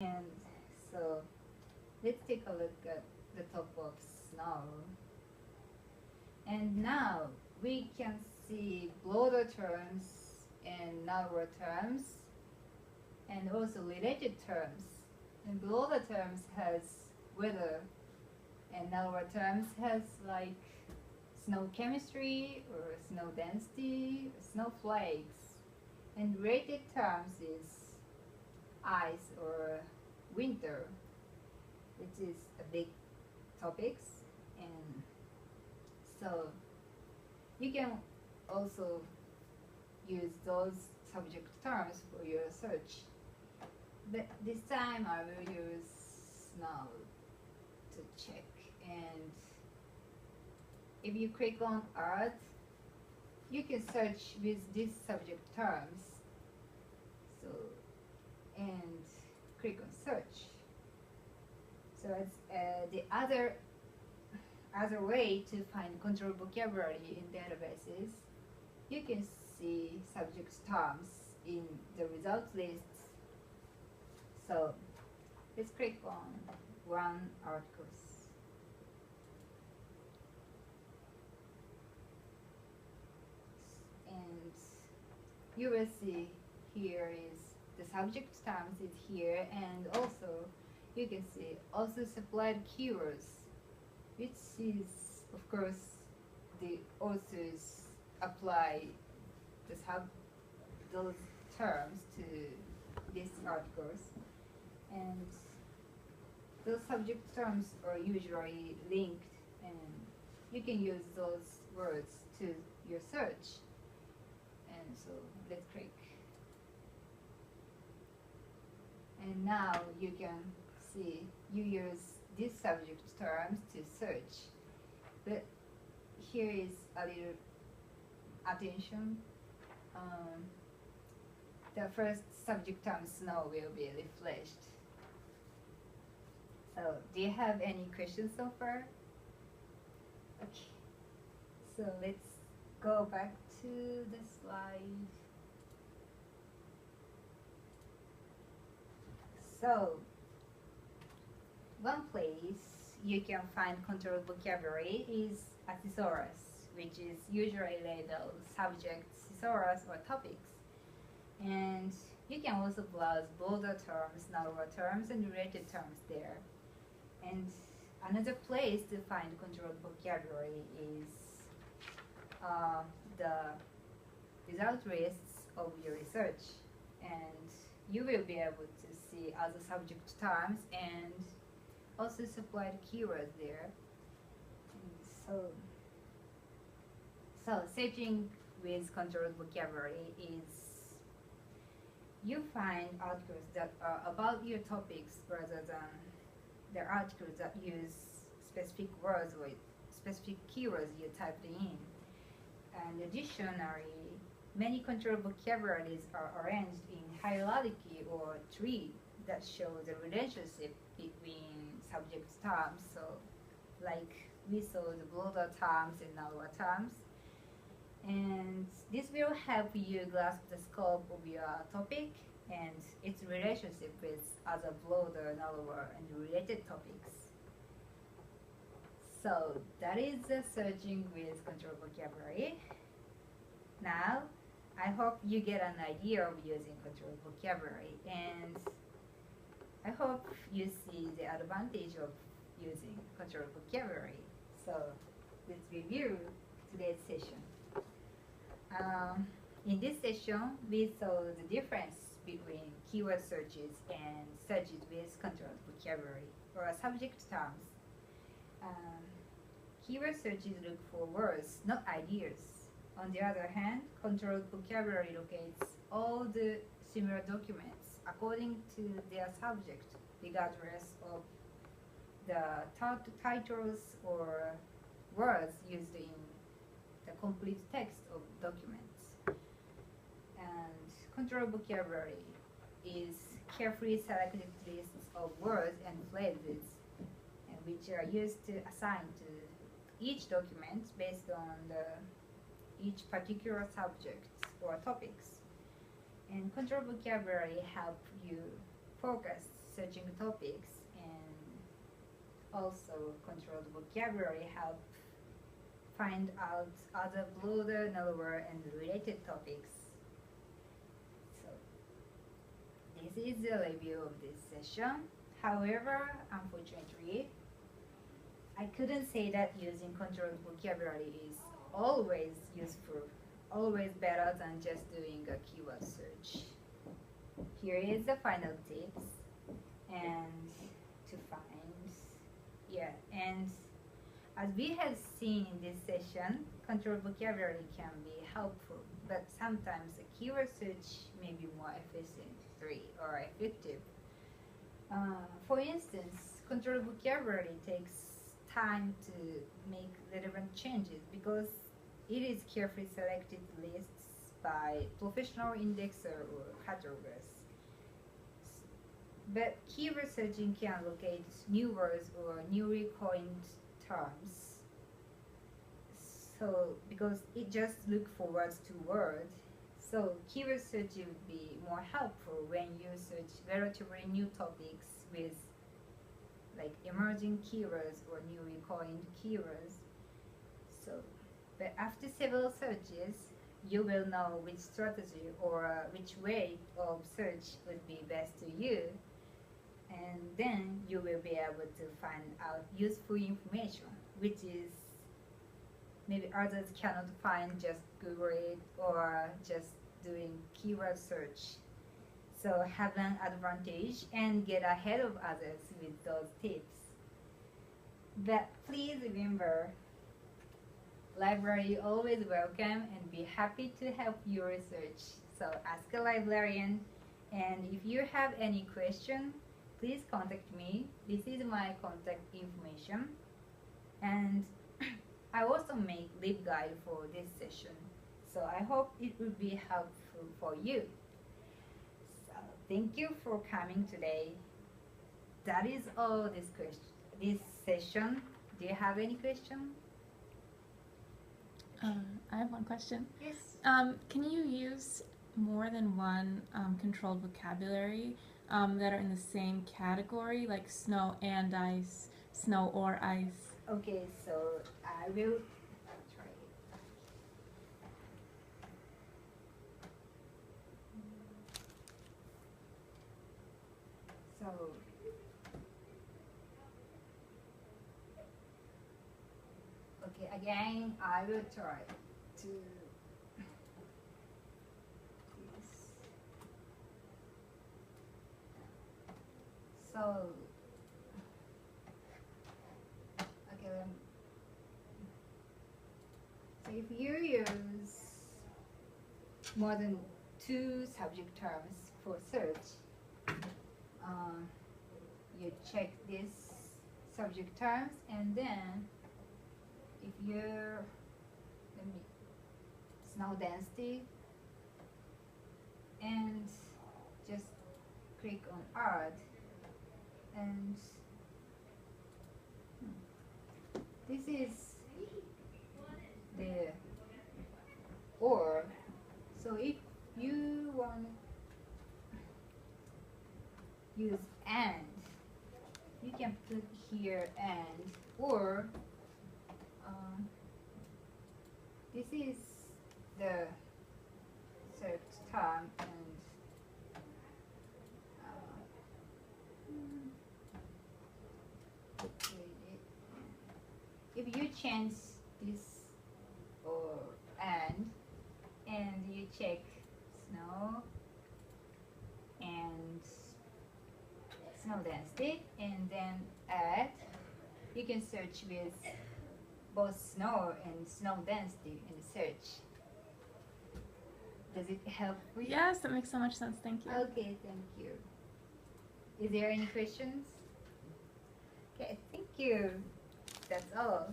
And so let's take a look at the top of snow. And now we can see broader terms and narrower terms and also related terms. And broader terms has weather and narrower terms has like snow chemistry or snow density, or snowflakes. And related terms is ice or winter, which is a big topics. And so you can also use those subject terms for your search. But this time I will use snow to check. And if you click on Earth, you can search with these subject terms. So, and click on search. So it's the other way to find control vocabulary in databases. You can see subject terms in the results lists. So let's click on one articles. And you will see here is the subject terms is here, and also you can see also supplied keywords, which is of course the authors apply those terms to these articles, and those subject terms are usually linked, and you can use those words to your search. And so let's click. And now you can see you use these subject terms to search. But here is a little attention. The first subject term snow will be refreshed. So do you have any questions so far? Okay. So let's go back to the slide. So one place you can find controlled vocabulary is a thesaurus, which is usually labeled subjects, thesaurus, or topics. And you can also browse broader terms, narrower terms, and related terms there. And another place to find controlled vocabulary is the result lists of your research. And you will be able to see other subject terms and also supplied keywords there. And so searching with controlled vocabulary is you find articles that are about your topics rather than the articles that use specific words or specific keywords you typed in. And additionally, many controlled vocabularies are arranged in hierarchy or tree that show the relationship between subject terms. So like we saw the broader terms and narrower terms. And this will help you grasp the scope of your topic and its relationship with other broader, narrower, and related topics. So that is the searching with controlled vocabulary. Now, I hope you get an idea of using controlled vocabulary, and I hope you see the advantage of using controlled vocabulary. So let's review today's session. In this session, we saw the difference between keyword searches and searches with controlled vocabulary or subject terms. Keyword searches look for words, not ideas. On the other hand, controlled vocabulary locates all the similar documents according to their subject, regardless of the titles or words used in the complete text of documents. And controlled vocabulary is carefully selected lists of words and phrases, and which are used to assign to each document based on each particular subject or topics. And controlled vocabulary help you focus searching topics, and also controlled vocabulary help find out other broader, narrower, and related topics. So this is the review of this session. However, unfortunately, I couldn't say that using controlled vocabulary is always useful, always better than just doing a keyword search. Here is the final tips and to find, and as we have seen in this session, controlled vocabulary can be helpful, but sometimes a keyword search may be more efficient or effective. For instance, controlled vocabulary takes time to make relevant changes because it is carefully selected lists by professional indexer or catalogers. But keyword searching can locate new words or newly coined terms. So, because it just looks for words to word, so keyword searching would be more helpful when you search relatively new topics with like emerging keywords or newly coined keywords. So, but after several searches, you will know which strategy or which way of search would be best to you, and then you will be able to find out useful information, which is maybe others cannot find just Google it or just doing keyword search. So have an advantage and get ahead of others with those tips. But please remember, library always welcome and be happy to help you research. So ask a librarian, and if you have any question, please contact me. This is my contact information, and I also make LibGuide for this session. So I hope it will be helpful for you. So thank you for coming today. That is all this session. Do you have any question? I have one question. Yes. Can you use more than one controlled vocabulary that are in the same category, like snow and ice, snow or ice? Okay, so I will try it. So, okay, again, I will try to this. So, okay, so if you use more than 2 subject terms for search, you check these subject terms, and then if you're snow density, and just click on add, and this is the or. So if you want to use and, you can put here and, or this is the search term, and if you change this or and you check snow and snow density and then add, you can search with both snow and snow density in search. Does it help for you? Yes, that makes so much sense. Thank you. Okay, thank you. Is there any questions? Okay, thank you. That's all.